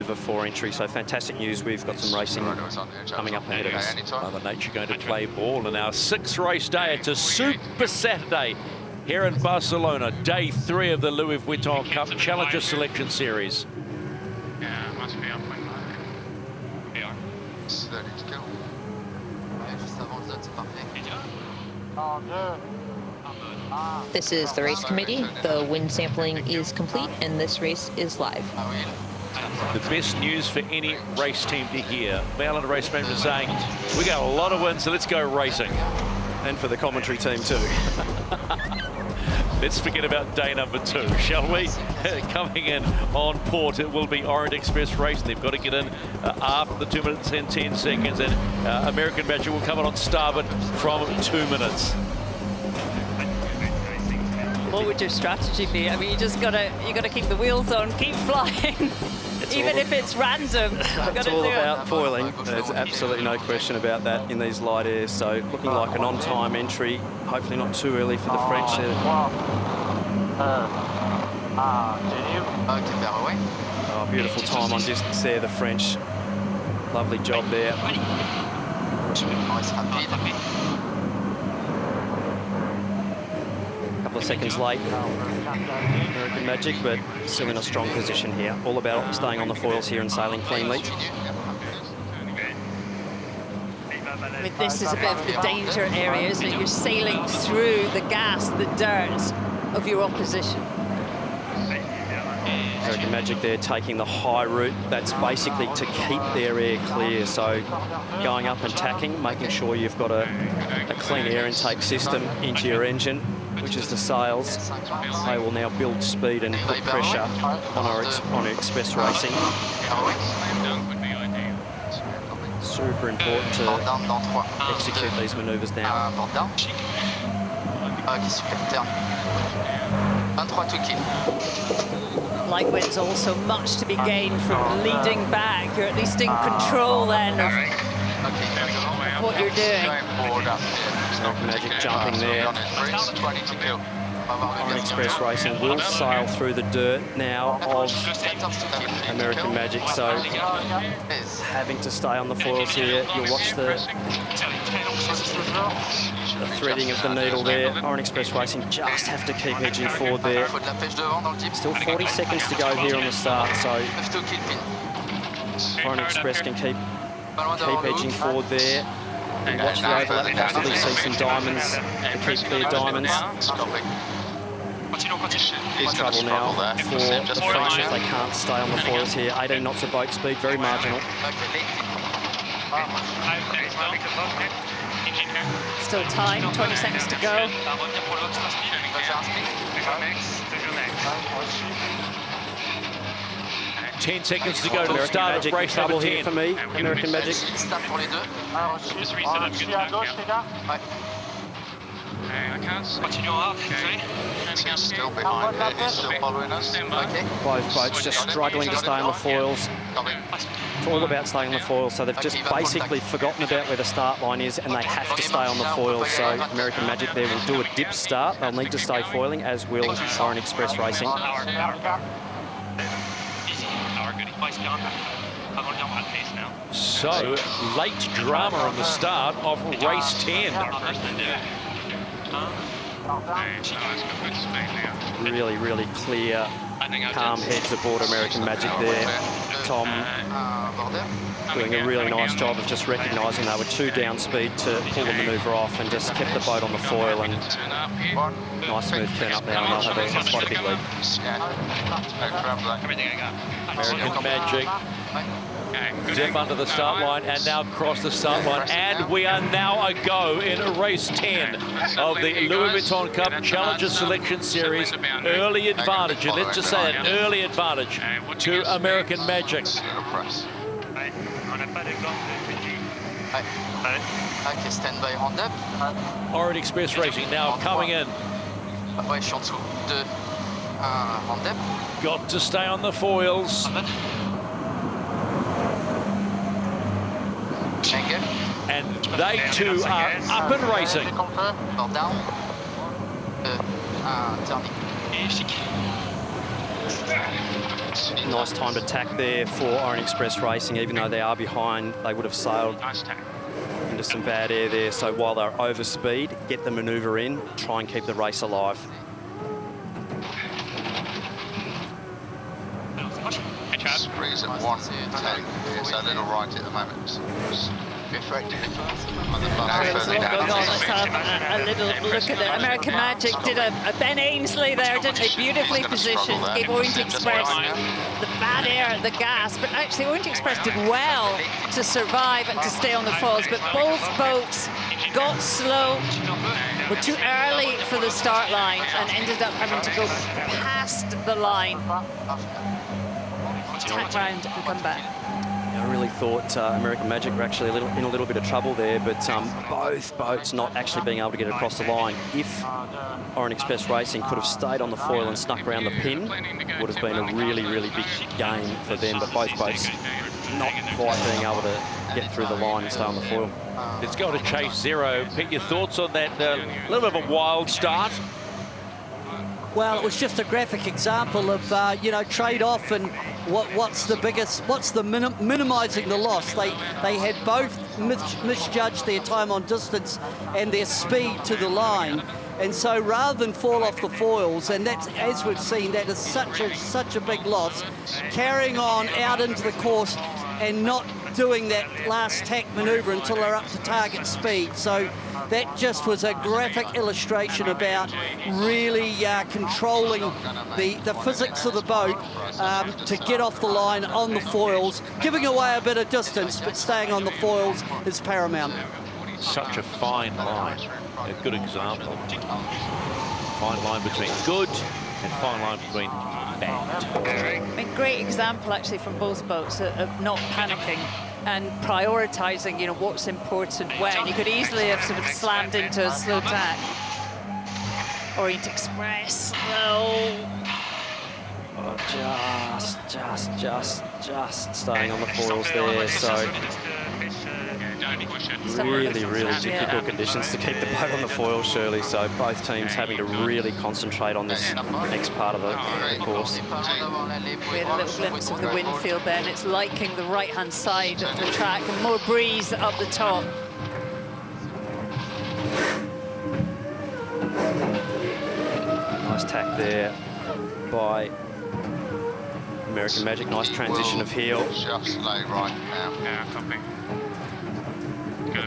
over 4 entries. So fantastic news. We've got some racing coming up ahead of us. Mother Nature going to play ball in our 6th race day. It's a Super Saturday here in Barcelona, day 3 of the Louis Vuitton Cup Challenger Selection Series. This is the race committee. The wind sampling is complete, and this race is live. The best news for any race team to hear. Male and race manager saying, we got a lot of wind, so let's go racing. And for the commentary team too. Let's forget about day number 2, shall we? Coming in on port, it will be Orient Express Racing. They've got to get in after the 2 minutes and 10 seconds, and American Magic will come in on starboard from 2 minutes. What would your strategy be? I mean, you gotta keep the wheels on, keep flying. Even if it's random, it's all about foiling. There's absolutely no question about that in these light airs. So looking like an on-time entry, hopefully not too early for the French there. Oh, beautiful time on distance there, the French. Lovely job there. Couple of seconds late, American Magic, but still in a strong position here. All about staying on the foils here and sailing cleanly. I mean, this is a bit of the danger area, isn't it? You're sailing through the gas, the dirt of your opposition. American Magic there taking the high route. That's basically to keep their air clear. So going up and tacking, making sure you've got a clean air intake system into your engine, which is the sails. They will now build speed and put pressure on our express racing. Super important to execute these manoeuvres now. Light wind's also much to be gained from leading back. You're at least in control then of what you're doing. Magic jumping there. Orient Express Racing will sail through the dirt now of American Magic, so having to stay on the foils here. You'll watch the threading of the needle there. Orient Express Racing just have to keep edging forward there. Still 40 seconds to go here on the start, so Orient Express can keep edging forward there. And watch the overlap, possibly see some diamonds to keep clear diamonds. Big trouble now for the French if they can't stay on the foils here. 18 knots of boat speed, very marginal. Still time, 20 seconds to go. 10 seconds to go to the start of race number 10. Here for me, American Magic. Still behind it, he's still following us. Both boats just struggling to stay on the foils. It's all about staying on the foils, so they've just basically forgotten about where the start line is and they have to stay on the foils. So American Magic there will do a dip start. They'll need to stay foiling, as will Orient Express Racing. So, late drama on the start of race 10. Really, really clear, calm heads aboard American Magic there. Tom doing a really nice job of just recognising they were too down speed to pull the manoeuvre off and just kept the boat on the foil, and nice smooth turn up now, and they'll have quite a big lead. American Magic dip under the start line and now cross the start line, and we are now a go in race 10 of the Louis Vuitton Cup Challenger Selection Series. Early advantage, and let's just say an early advantage to American Magic. Orient Express Racing now coming in. Got to stay on the foils. And they too are up and racing. Nice timed attack there for Orient Express Racing. Even though they are behind, they would have sailed into some bad air there. So while they're over speed, get the manoeuvre in, try and keep the race alive. Breeze at 110. It's a little right at the moment. Effective on the Let's have a little look at it. American Magic did a Ben Ainsley there, didn't they? Beautifully positioned, gave Orient Express the bad air, the gas, but actually Orient Express did well to survive and to stay on the foils, but both boats got slow, were too early for the start line and ended up having to go past the line, tack round and come back. I really thought American Magic were actually in a little bit of trouble there, but both boats not actually being able to get across the line. If Orient Express Racing could have stayed on the foil and snuck around the pin, would have been a really, really big gain for them, but both boats not quite being able to get through the line and stay on the foil. It's going to chase zero. Pete, your thoughts on that little bit of a wild start? Well, it was just a graphic example of, you know, trade-off and what's the minimising the loss. They had both misjudged their time on distance and their speed to the line. And so rather than fall off the foils, and that's, as we've seen, that is such a big loss, carrying on out into the course and not doing that last tack manoeuvre until they're up to target speed. So that just was a graphic illustration about really controlling the physics of the boat to get off the line on the foils, giving away a bit of distance, but staying on the foils is paramount. Such a fine line, a good example. Fine line between good and fine line between bad. A great example actually from both boats of not panicking and prioritising, you know, what's important when. You could easily have sort of slammed into a slow tack. Orient Express, no. Just staying on the foils there, so really difficult conditions to keep the boat on the foil, Shirley, so both teams having to really concentrate on this next part of the course. We had a little glimpse of the wind field there, and it's liking the right-hand side of the track, and more breeze up the top. Nice tack there by American Magic, nice transition of heel. Just lay right now. Yeah, copy.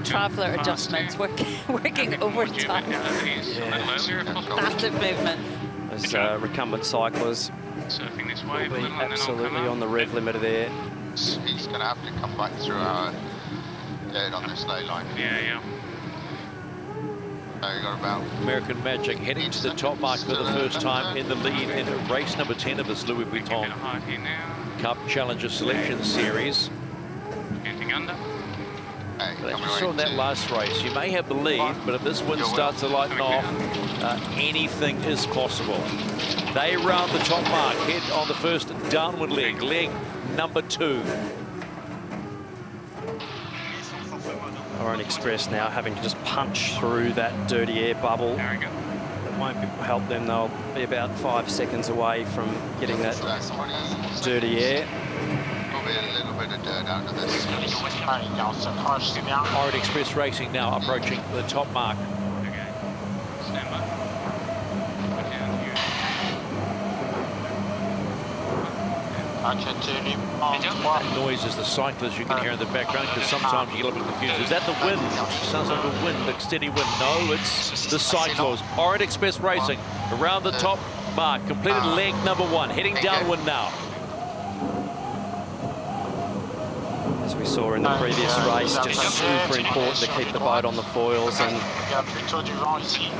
Traveller adjustments, working overtime. Massive movement. As recumbent cyclists Surfing this way, will be absolutely on the rev limiter there. He's going to have to come back through our dead on this lay line. Yeah. So you got about American Magic heading to the top mark for the first time in the lead in race number 10 of this Louis Vuitton Cup Challenger Selection Series. Getting under. But as we saw in that last race, you may have the lead, but if this wind starts to lighten off, anything is possible. They round the top mark, head on the first downward leg number 2. Orient Express now having to just punch through that dirty air bubble. That won't help them. They'll be about 5 seconds away from getting that dirty air. probably a little bit of dirt under this. Orient Express Racing now approaching the top mark. That noise is the cyclists you can hear in the background, because sometimes you get a little bit confused. Is that the wind? Sounds like a wind, a steady wind. No, it's the cyclists. Orient Express Racing around the top mark, completed leg number 1, heading downwind now. As we saw in the previous race, just super important to keep the boat on the foils, and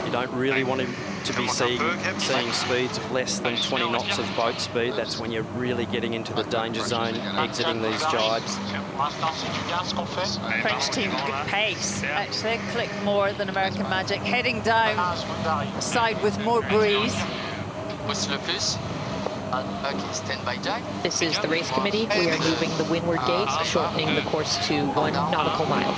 you don't really want to be seeing speeds of less than 20 knots of boat speed. That's when you're really getting into the danger zone, exiting these jibes. French team, good pace. Actually, clicked more than American Magic. Heading down side with more breeze. This is the race committee. We are moving the windward gate, shortening the course to 1 nautical mile.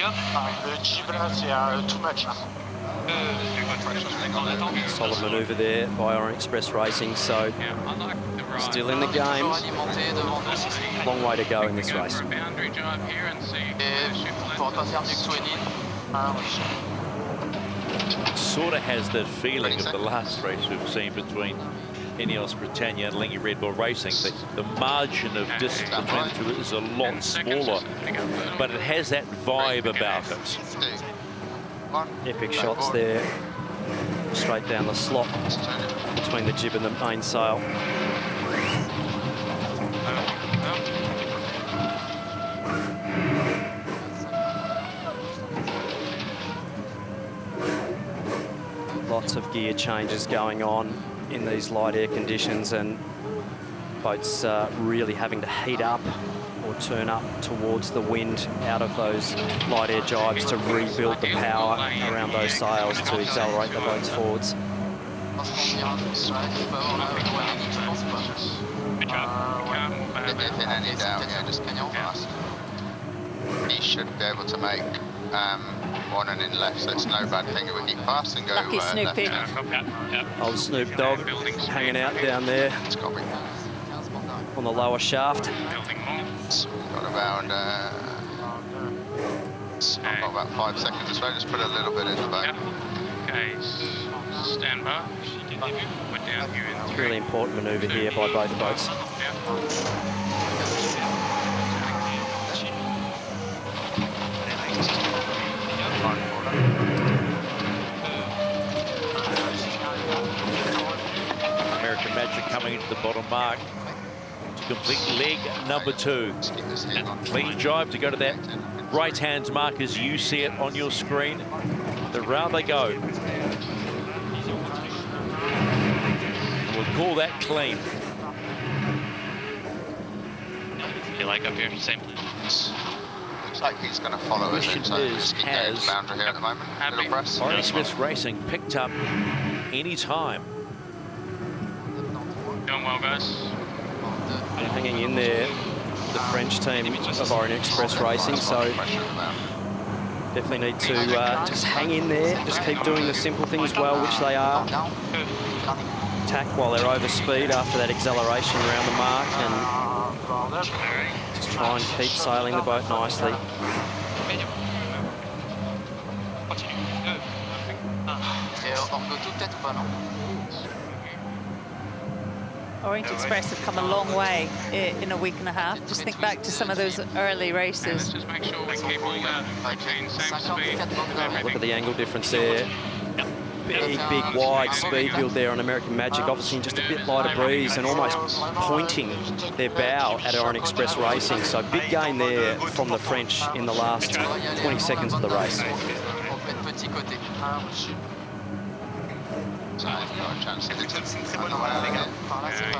Le jib là, c'est too much. Solid manoeuvre there by Orient Express Racing, so still in the game. Long way to go in this race. Sort of has that feeling of the last race we've seen between Ineos Britannia and Lingy Red Bull Racing. The margin of distance between the two is a lot smaller, but it has that vibe about it. Epic shots there, straight down the slot between the jib and the mainsail. Lots of gear changes going on in these light air conditions, and boats really having to heat up or turn up towards the wind out of those light air jibes to rebuild the power around those sails to accelerate the boats forwards. He should be able to make one and in left, so it's no bad thing when you pass and go Lucky Snoopy. Old Snoop Dogg hanging out down there on the lower shaft. Got about 5 seconds or so, just put a little bit in the boat. Okay, stand by. We're down here in It's a really important manoeuvre here by both boats. American Magic coming into the bottom mark to complete leg number 2. Clean drive to go to that right-hand mark as you see it on your screen. Around they go. We'll call that clean. You like up here, same. Looks like he's going to follow us in, so Is, just keep has going boundary here at the moment. Little press. Orient Express Racing picked up any time. Doing well, guys. And hanging in there, the French team of Orient Express Racing, so definitely need to just hang in there, just keep doing the simple things well, which they are. Tack while they're over speed after that acceleration around the mark, and just try and keep sailing the boat nicely. Orient Express have come a long way in a week and a half. Just think back to some of those early races. Just make sure we keep all maintain same speed. Look at the angle difference there. Big, wide speed build there on American Magic, obviously just a bit lighter breeze and almost pointing their bow at Orient Express Racing. So big gain there from the French in the last 20 seconds of the race. So I've got a chance to do something.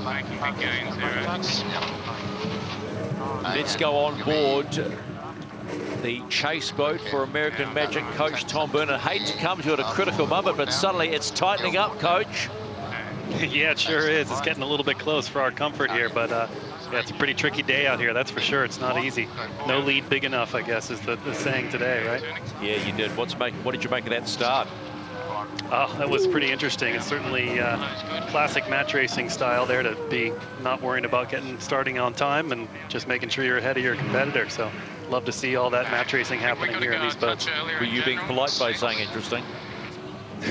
Making big gains there. Let's go on board the chase boat for American Magic coach Tom Burnett. Hate to come to it at a critical moment, but suddenly it's tightening up, coach. Yeah, it sure is. It's getting a little bit close for our comfort here, but yeah, it's a pretty tricky day out here, that's for sure. It's not easy. No lead big enough, I guess, is the saying today, right? Yeah, you did. What did you make of that start? Oh, that was pretty interesting. It's certainly classic match racing style there, to be not worrying about starting on time and just making sure you're ahead of your competitor. So love to see all that match racing happening here in these boats. Were you being polite by saying interesting?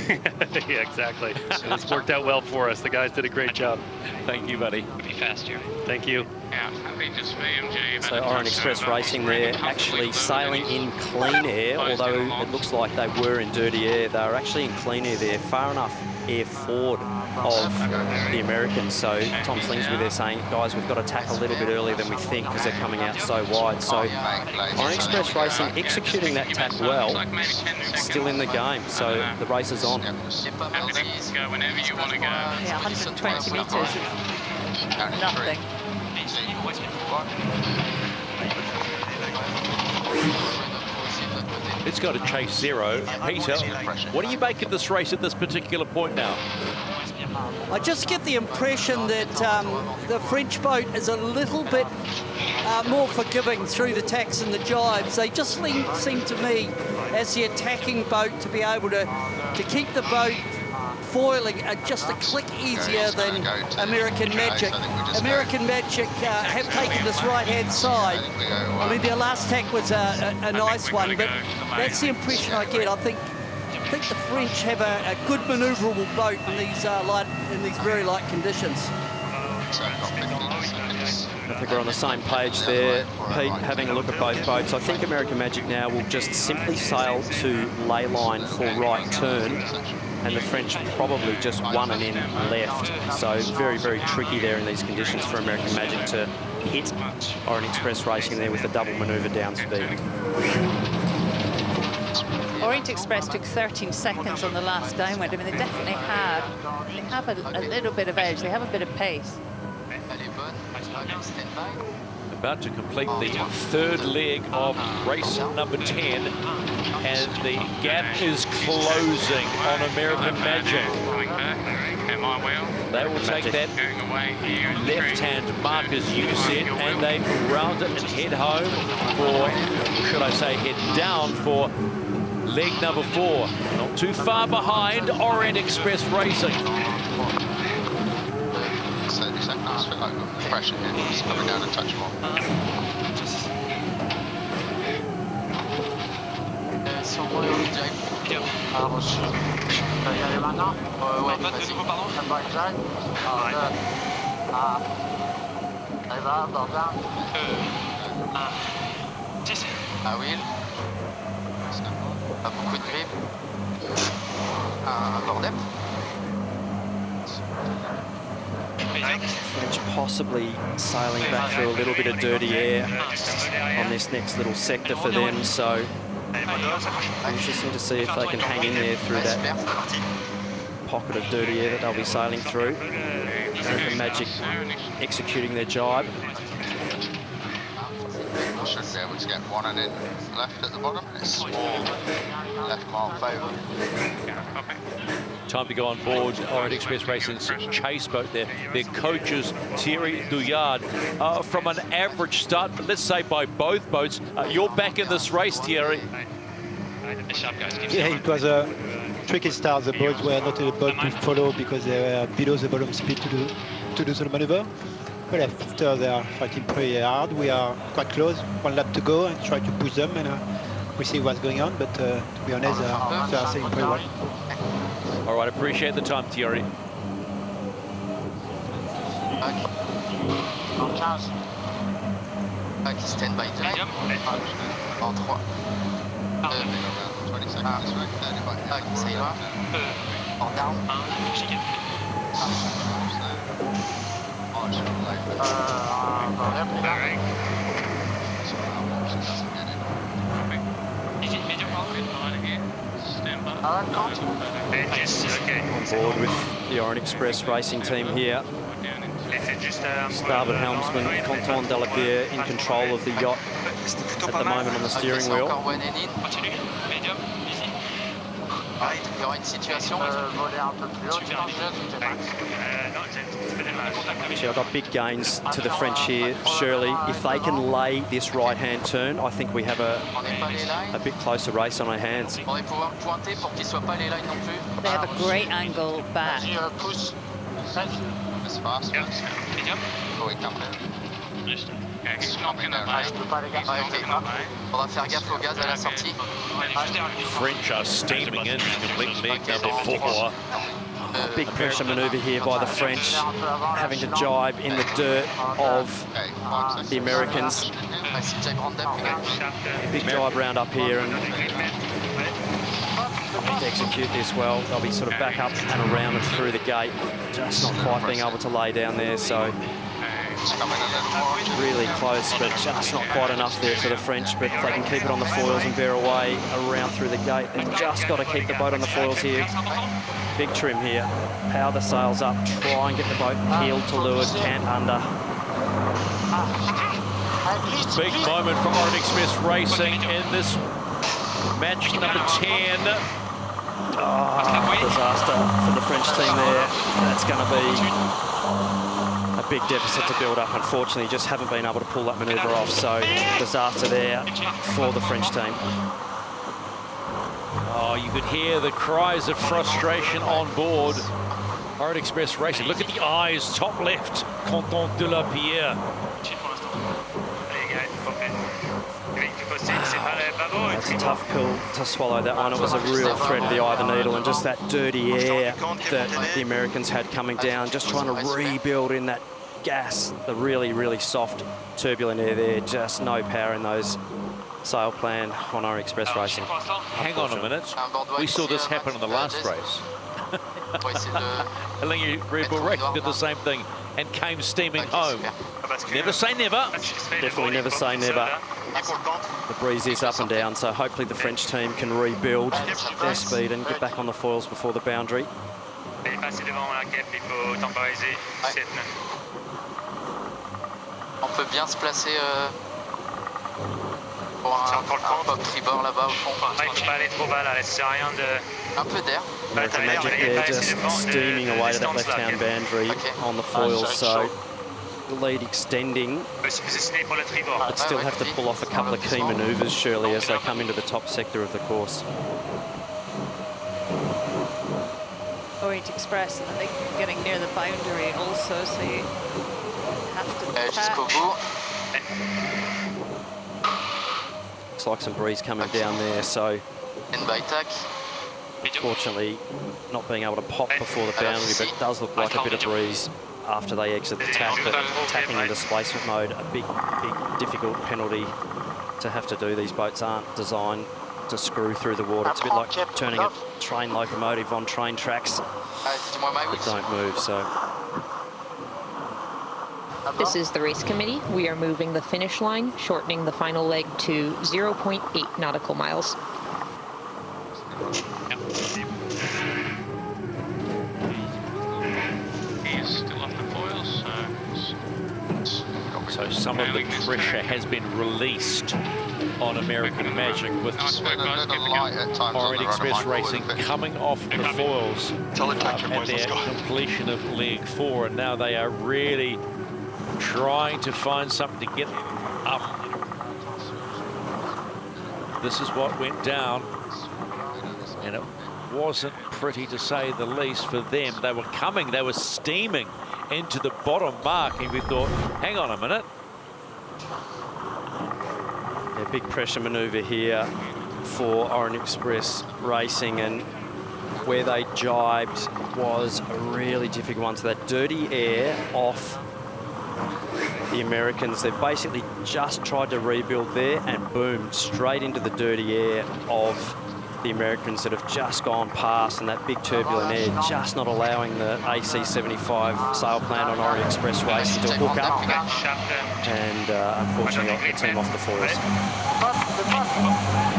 Yeah, exactly. It's worked out well for us. The guys did a great job. Thank you, buddy. Be faster. Thank you. Yeah, I think just VMG. So Orient Express Racing there actually sailing in clean air, although it looks like they were in dirty air. They were actually in clean air there, far enough air forward of the Americans. So Tom Slingsby there saying, guys, we've got to tack a little bit earlier than we think because they're coming out so wide. So Orient Express Racing executing that tack well, still in the game. So the race is on. Go whenever you want to go. Yeah, 120 metres, nothing. It's got to chase 0. Peter, what do you make of this race at this particular point now? I just get the impression that the French boat is a little bit more forgiving through the tacks and the jives. They just seem to me, as the attacking boat, to be able to keep the boat foiling just a click easier than American Magic. American Magic have taken this right-hand side. I mean, their last tack was a nice one, but that's the impression I get. I think the French have a good manoeuvrable boat in these very light conditions. I think we're on the same page there, Pete, having a look at both boats. I think American Magic now will just simply sail to ley line for right turn, and the French probably just one and in left. So very, very tricky there in these conditions for American Magic to hit Orient Express Racing there with the double manoeuvre down speed. Orient Express took 13 seconds on the last downwind. I mean, they definitely have a little bit of edge. They have a bit of pace. About to complete the third leg of race number 10, and the gap is closing on American Magic. They will take that left-hand mark, as you said, and they round it and head home for, should I say, head down for leg number 4. Not too far behind Orient Express Racing. 30 seconds, I feel like the pressure here is coming down a touch more. Alors, je peux y aller maintenant? Ouais, de nouveau, pardon? Allez, va, Bordin. 10. Ah oui. Pas beaucoup de grip. Un bord depth. French possibly sailing back through a little bit of dirty air on this next little sector for them, so interesting to see if they can hang in there through that pocket of dirty air that they'll be sailing through. American Magic executing their jibe. Should be able to get one and in left at the bottom. It's small left mark favour. Time to go on board Orient Express Racing's chase boat there. Their coaches, Thierry Douillard, from an average start, let's say by both boats. You're back in this race, Thierry. Yeah, it was a tricky start. The boats were not able to follow because they were below the bottom speed to do the maneuver. But after they are fighting pretty hard, we are quite close. One lap to go and try to push them, and we see what's going on. But to be honest, they are sailing pretty well. All right, appreciate the time, Thierry. Stand by time. En 3. 20 seconds this way. Ça ira. En down. On board with the Orient Express Racing team here. Starboard helmsman Quentin Delapierre in control of the yacht at the moment on the steering wheel. Il y aura une situation. Actually, I've got big gains to the French here. Shirley, if they can lay this right-hand turn, I think we have a bit closer race on our hands. They have a great angle back. As fast as before we come in. On va faire gaffe au gaz à la sortie. French are steaming in to complete leg number 4. Big pressure manoeuvre here by the French, having to jibe in the dirt of the Americans. Big jibe round up here, and to execute this well, they'll be sort of back up and around and through the gate, just not quite being able to lay down there. So really close, but just not quite enough there for the French. But if they can keep it on the foils and bear away around through the gate, they've just got to keep the boat on the foils here. Big trim here, power the sails up, try and get the boat heeled to leeward, cant under. Big moment for Orient Express Racing in this match number 10. Oh, disaster for the French team there. That's going to be a a big deficit to build up. Unfortunately, just haven't been able to pull that manoeuvre off. So disaster there for the French team. Oh, you could hear the cries of frustration on board Orient Express Racing. Look at the eyes, top left, Content de la Pierre. It's a tough pill to swallow, that one. It was a real thread of the eye of the needle, and just that dirty air that the Americans had coming down, just trying to rebuild in that gas, the really, really soft, turbulent air there. Just no power in those sail plan on Orient Express Racing. Hang on a minute. We saw this happen in the last race. Red Bull Racing did the same thing and came steaming home. Never say never. Definitely never say never. The breeze is up and down, so hopefully the French team can rebuild their speed and get back on the foils before the boundary. On peut bien se placer pour un pop tribord là-bas au fond. Il ne faut pas aller trop bas là, laisse rien de... Un peu d'air. American Magic there just steaming away to that left-hand boundary on the foils, so the lead extending, but still have to pull off a couple of key manoeuvres, surely, as they come into the top sector of the course. Orient Express, I think, getting near the boundary also, so you have to Jusqu'au bout. Looks like some breeze coming down there, so unfortunately not being able to pop before the boundary, but it does look like a bit of breeze after they exit the tack. But tacking in displacement mode, a big, difficult penalty to have to do. These boats aren't designed to screw through the water. It's a bit like turning a train locomotive on train tracks that don't move, so. This is the race committee. We are moving the finish line, shortening the final leg to 0.8 nautical miles. He's still off the foils, So some of the pressure has been released on American Magic with Orient Express Racing coming off the foils at their completion of leg 4, and now they are really trying to find something to get up. This is what went down, and it wasn't pretty to say the least for them. They were coming, they were steaming into the bottom mark, and we thought, hang on a minute. Yeah, big pressure manoeuvre here for Orient Express Racing, and where they jibed was a really difficult one. So that dirty air off the Americans, they've basically just tried to rebuild there, and boom, straight into the dirty air of the Americans that have just gone past, and that big turbulent air just not allowing the AC-75 sail plan on Orient Express Racing to hook up, and unfortunately got the team off the foils.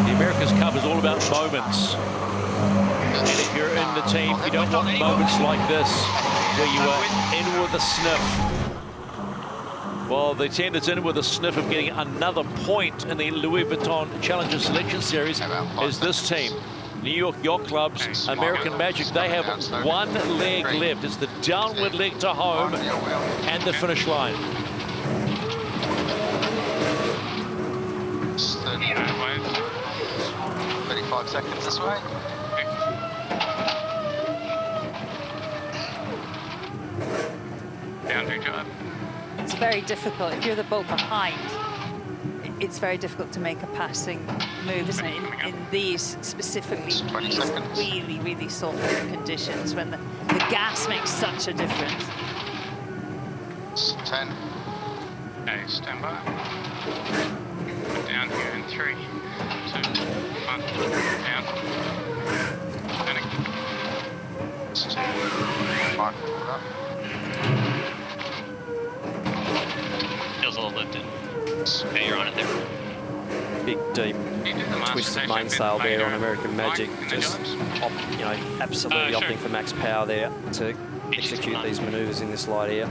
The America's Cup is all about moments, and if you're in the team, you don't want moments like this where you are in with a sniff. Well, the team that's in with a sniff of getting another point in the Louis Vuitton Challenger Selection Series is this team, New York Yacht Club's American Magic. They have one leg left. It's the downwind leg to home and the finish line. 35 seconds this way. boundary drive. It's very difficult. If you're the boat behind, it's very difficult to make a passing move, isn't it? In these specifically really, really soft conditions when the gas makes such a difference. 10. Okay, stand by. Down here in 3, 2, 1, down. Panic. 2, 1, up. Feels a little lifted. Okay, you're on it there. Big, deep, twisted mainsail there on American Magic. Just, absolutely opting for max power there to execute these manoeuvres in this light air.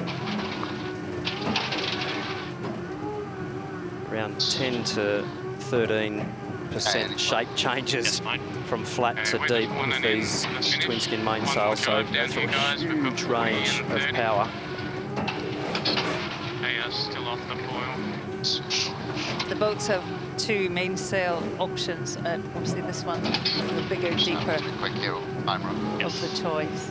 Around 10 to 13% shape changes from flat to deep with these twin skin mainsails, so that's a huge range of power. still off the foil. The boats have two mainsail options, and obviously this one, the bigger, deeper Quick kill, Emirates. of the choice.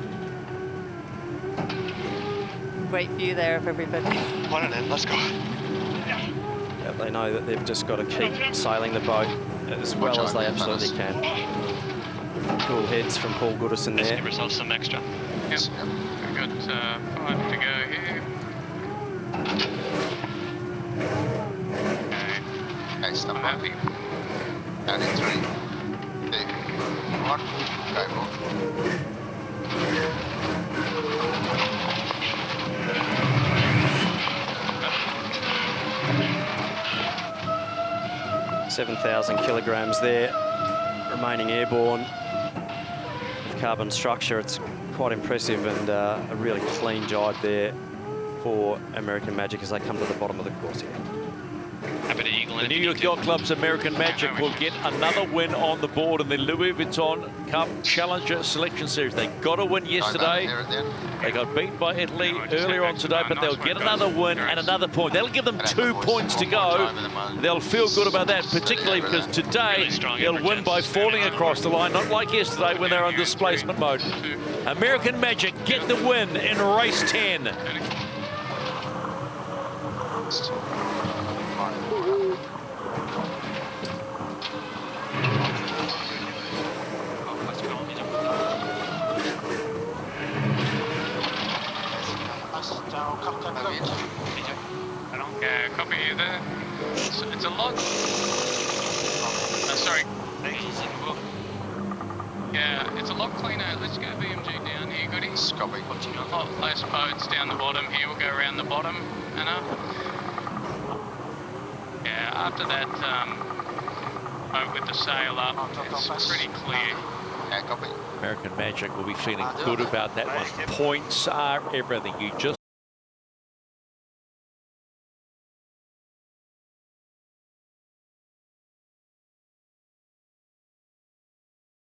Great view there of everybody. One and in, let's go. Yeah, they know that they've just got to keep sailing the boat as well as they absolutely can. Cool heads from Paul Goodison Let's there. give ourselves some extra. Yep. We've got 5 to go here. Okay. Okay, stand I'm by. happy. And in 3, 2, 1, go for 7,000 kilograms there, remaining airborne. Carbon structure, it's quite impressive, and a really clean jibe there for American Magic as they come to the bottom of the course here. Happy to eagle The in New if you York need to. Yacht Club's American Magic will get another win on the board in the Louis Vuitton Cup Challenger Selection Series. They got a win yesterday. They got beat by Italy earlier on today, but they'll get another win and another point. That'll give them 2 points to go. They'll feel good about that, particularly because today they'll win by falling across the line, not like yesterday when they're on displacement mode. American Magic get the win in race 10. Yeah, copy you there. It's a lot. Sorry. Yeah, it's a lot cleaner. Let's go BMG down here, goodies. Copy. A lot less boats down the bottom here. We'll go around the bottom and up. Yeah, after that boat with the sail up, it's pretty clear. Yeah, copy. American Magic will be feeling good about that one. Points are everything. You just